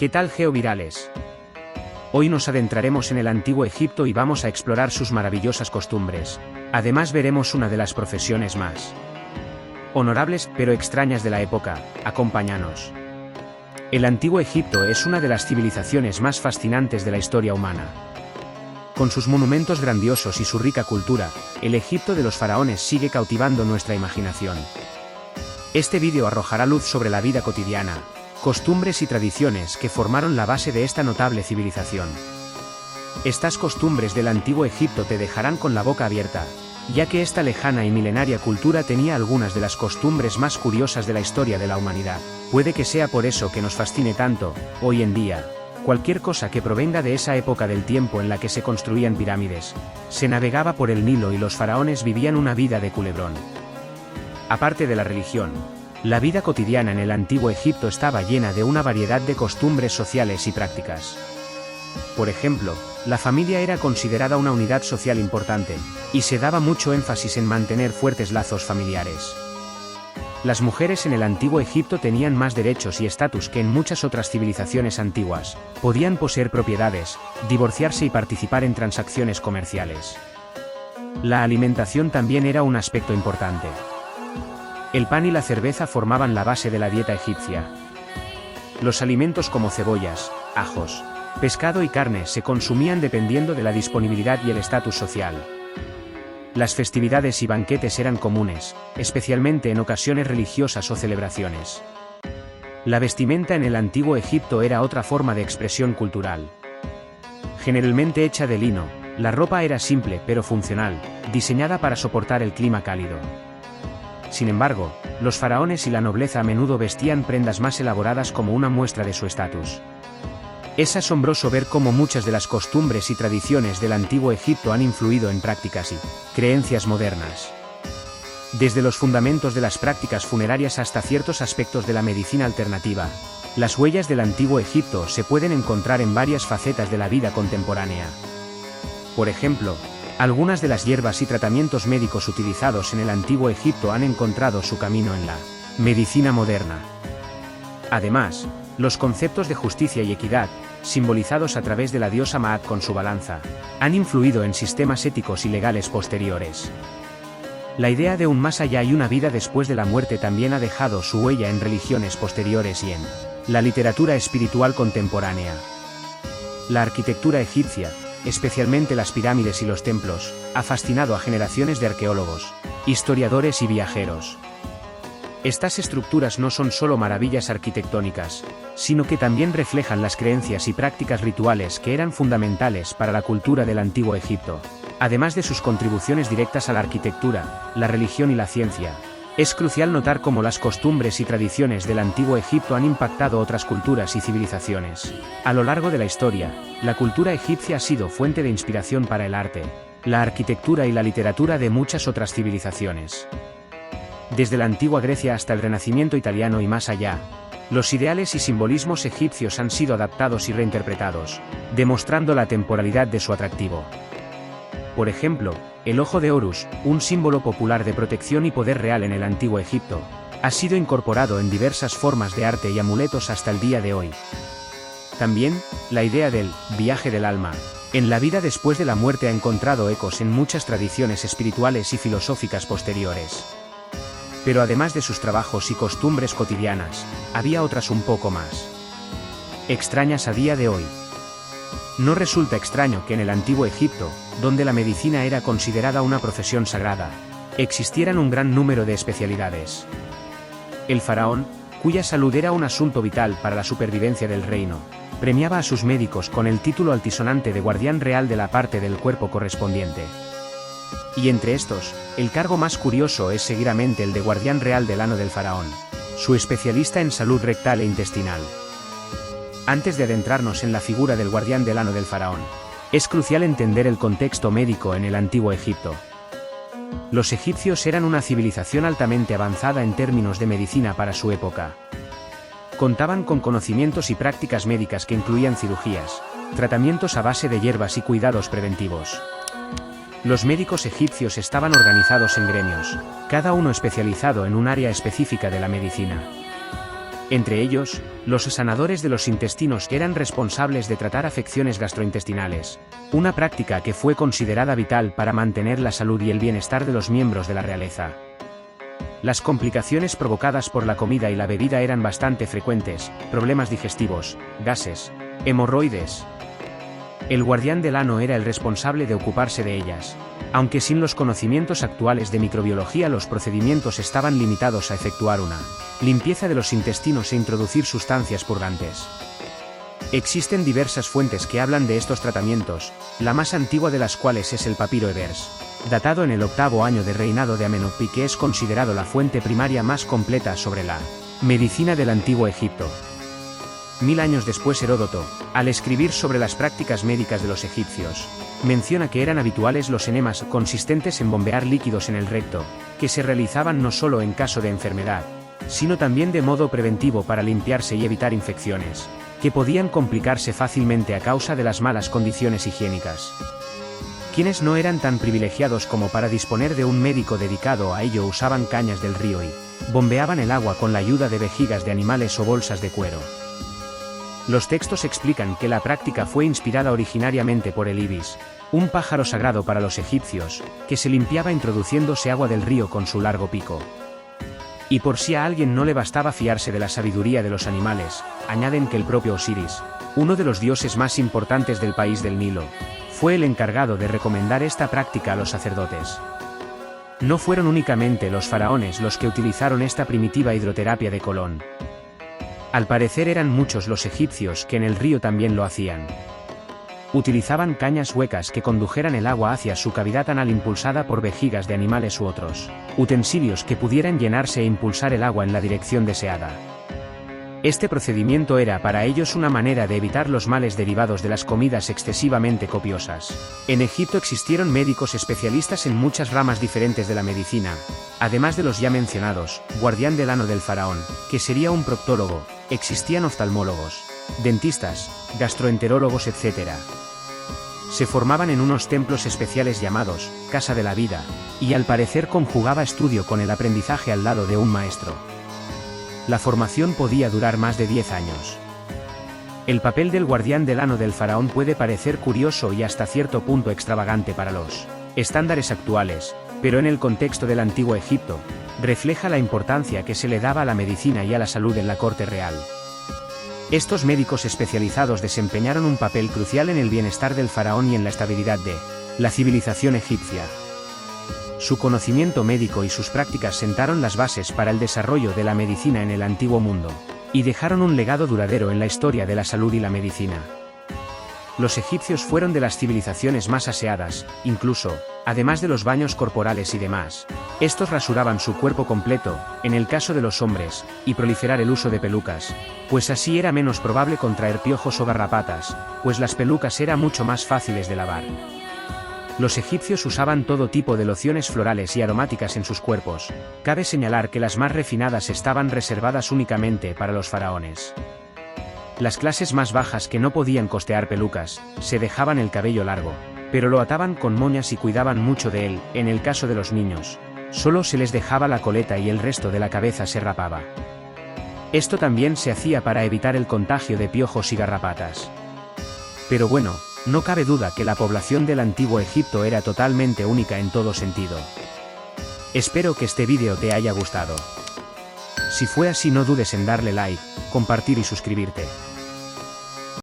¿Qué tal, geovirales? Hoy nos adentraremos en el antiguo Egipto y vamos a explorar sus maravillosas costumbres. Además veremos una de las profesiones más honorables pero extrañas de la época. Acompáñanos. El antiguo Egipto es una de las civilizaciones más fascinantes de la historia humana. Con sus monumentos grandiosos y su rica cultura, el Egipto de los faraones sigue cautivando nuestra imaginación. Este vídeo arrojará luz sobre la vida cotidiana, costumbres y tradiciones que formaron la base de esta notable civilización. Estas costumbres del antiguo Egipto te dejarán con la boca abierta, ya que esta lejana y milenaria cultura tenía algunas de las costumbres más curiosas de la historia de la humanidad. Puede que sea por eso que nos fascine tanto, hoy en día. Cualquier cosa que provenga de esa época del tiempo en la que se construían pirámides, se navegaba por el Nilo y los faraones vivían una vida de culebrón. Aparte de la religión, la vida cotidiana en el antiguo Egipto estaba llena de una variedad de costumbres sociales y prácticas. Por ejemplo, la familia era considerada una unidad social importante, y se daba mucho énfasis en mantener fuertes lazos familiares. Las mujeres en el antiguo Egipto tenían más derechos y estatus que en muchas otras civilizaciones antiguas, podían poseer propiedades, divorciarse y participar en transacciones comerciales. La alimentación también era un aspecto importante. El pan y la cerveza formaban la base de la dieta egipcia. Los alimentos como cebollas, ajos, pescado y carne se consumían dependiendo de la disponibilidad y el estatus social. Las festividades y banquetes eran comunes, especialmente en ocasiones religiosas o celebraciones. La vestimenta en el antiguo Egipto era otra forma de expresión cultural. Generalmente hecha de lino, la ropa era simple pero funcional, diseñada para soportar el clima cálido. Sin embargo, los faraones y la nobleza a menudo vestían prendas más elaboradas como una muestra de su estatus. Es asombroso ver cómo muchas de las costumbres y tradiciones del antiguo Egipto han influido en prácticas y creencias modernas. Desde los fundamentos de las prácticas funerarias hasta ciertos aspectos de la medicina alternativa, las huellas del antiguo Egipto se pueden encontrar en varias facetas de la vida contemporánea. Por ejemplo, algunas de las hierbas y tratamientos médicos utilizados en el antiguo Egipto han encontrado su camino en la medicina moderna. Además, los conceptos de justicia y equidad, simbolizados a través de la diosa Maat con su balanza, han influido en sistemas éticos y legales posteriores. La idea de un más allá y una vida después de la muerte también ha dejado su huella en religiones posteriores y en la literatura espiritual contemporánea. La arquitectura egipcia, especialmente las pirámides y los templos, ha fascinado a generaciones de arqueólogos, historiadores y viajeros. Estas estructuras no son solo maravillas arquitectónicas, sino que también reflejan las creencias y prácticas rituales que eran fundamentales para la cultura del antiguo Egipto. Además de sus contribuciones directas a la arquitectura, la religión y la ciencia, es crucial notar cómo las costumbres y tradiciones del antiguo Egipto han impactado otras culturas y civilizaciones. A lo largo de la historia, la cultura egipcia ha sido fuente de inspiración para el arte, la arquitectura y la literatura de muchas otras civilizaciones. Desde la antigua Grecia hasta el Renacimiento italiano y más allá, los ideales y simbolismos egipcios han sido adaptados y reinterpretados, demostrando la temporalidad de su atractivo. Por ejemplo, el ojo de Horus, un símbolo popular de protección y poder real en el antiguo Egipto, ha sido incorporado en diversas formas de arte y amuletos hasta el día de hoy. También, la idea del viaje del alma en la vida después de la muerte ha encontrado ecos en muchas tradiciones espirituales y filosóficas posteriores. Pero además de sus trabajos y costumbres cotidianas, había otras un poco más extrañas a día de hoy. No resulta extraño que en el antiguo Egipto, donde la medicina era considerada una profesión sagrada, existieran un gran número de especialidades. El faraón, cuya salud era un asunto vital para la supervivencia del reino, premiaba a sus médicos con el título altisonante de guardián real de la parte del cuerpo correspondiente. Y entre estos, el cargo más curioso es seguidamente el de guardián real del ano del faraón, su especialista en salud rectal e intestinal. Antes de adentrarnos en la figura del guardián del ano del faraón, es crucial entender el contexto médico en el antiguo Egipto. Los egipcios eran una civilización altamente avanzada en términos de medicina para su época. Contaban con conocimientos y prácticas médicas que incluían cirugías, tratamientos a base de hierbas y cuidados preventivos. Los médicos egipcios estaban organizados en gremios, cada uno especializado en un área específica de la medicina. Entre ellos, los sanadores de los intestinos eran responsables de tratar afecciones gastrointestinales, una práctica que fue considerada vital para mantener la salud y el bienestar de los miembros de la realeza. Las complicaciones provocadas por la comida y la bebida eran bastante frecuentes: problemas digestivos, gases, hemorroides. El guardián del ano era el responsable de ocuparse de ellas, aunque sin los conocimientos actuales de microbiología los procedimientos estaban limitados a efectuar una limpieza de los intestinos e introducir sustancias purgantes. Existen diversas fuentes que hablan de estos tratamientos, la más antigua de las cuales es el papiro Ebers, datado en el 8º año de reinado de Amenhotep, que es considerado la fuente primaria más completa sobre la medicina del antiguo Egipto. 1000 años después, Heródoto, al escribir sobre las prácticas médicas de los egipcios, menciona que eran habituales los enemas consistentes en bombear líquidos en el recto, que se realizaban no solo en caso de enfermedad, sino también de modo preventivo para limpiarse y evitar infecciones, que podían complicarse fácilmente a causa de las malas condiciones higiénicas. Quienes no eran tan privilegiados como para disponer de un médico dedicado a ello usaban cañas del río y bombeaban el agua con la ayuda de vejigas de animales o bolsas de cuero. Los textos explican que la práctica fue inspirada originariamente por el ibis, un pájaro sagrado para los egipcios, que se limpiaba introduciéndose agua del río con su largo pico. Y por si a alguien no le bastaba fiarse de la sabiduría de los animales, añaden que el propio Osiris, uno de los dioses más importantes del país del Nilo, fue el encargado de recomendar esta práctica a los sacerdotes. No fueron únicamente los faraones los que utilizaron esta primitiva hidroterapia de Colón. Al parecer eran muchos los egipcios que en el río también lo hacían. Utilizaban cañas huecas que condujeran el agua hacia su cavidad anal impulsada por vejigas de animales u otros utensilios que pudieran llenarse e impulsar el agua en la dirección deseada. Este procedimiento era para ellos una manera de evitar los males derivados de las comidas excesivamente copiosas. En Egipto existieron médicos especialistas en muchas ramas diferentes de la medicina, además de los ya mencionados, guardián del ano del faraón, que sería un proctólogo, existían oftalmólogos, dentistas, gastroenterólogos, etc. Se formaban en unos templos especiales llamados Casa de la Vida, y al parecer conjugaba estudio con el aprendizaje al lado de un maestro. La formación podía durar más de 10 años. El papel del guardián del ano del faraón puede parecer curioso y hasta cierto punto extravagante para los estándares actuales, pero en el contexto del antiguo Egipto, refleja la importancia que se le daba a la medicina y a la salud en la corte real. Estos médicos especializados desempeñaron un papel crucial en el bienestar del faraón y en la estabilidad de la civilización egipcia. Su conocimiento médico y sus prácticas sentaron las bases para el desarrollo de la medicina en el antiguo mundo, y dejaron un legado duradero en la historia de la salud y la medicina. Los egipcios fueron de las civilizaciones más aseadas, incluso, además de los baños corporales y demás. Estos rasuraban su cuerpo completo, en el caso de los hombres, y proliferar el uso de pelucas, pues así era menos probable contraer piojos o garrapatas, pues las pelucas eran mucho más fáciles de lavar. Los egipcios usaban todo tipo de lociones florales y aromáticas en sus cuerpos. Cabe señalar que las más refinadas estaban reservadas únicamente para los faraones. Las clases más bajas, que no podían costear pelucas, se dejaban el cabello largo, pero lo ataban con moñas y cuidaban mucho de él. En el caso de los niños, solo se les dejaba la coleta y el resto de la cabeza se rapaba. Esto también se hacía para evitar el contagio de piojos y garrapatas. Pero bueno, no cabe duda que la población del antiguo Egipto era totalmente única en todo sentido. Espero que este vídeo te haya gustado. Si fue así, no dudes en darle like, compartir y suscribirte.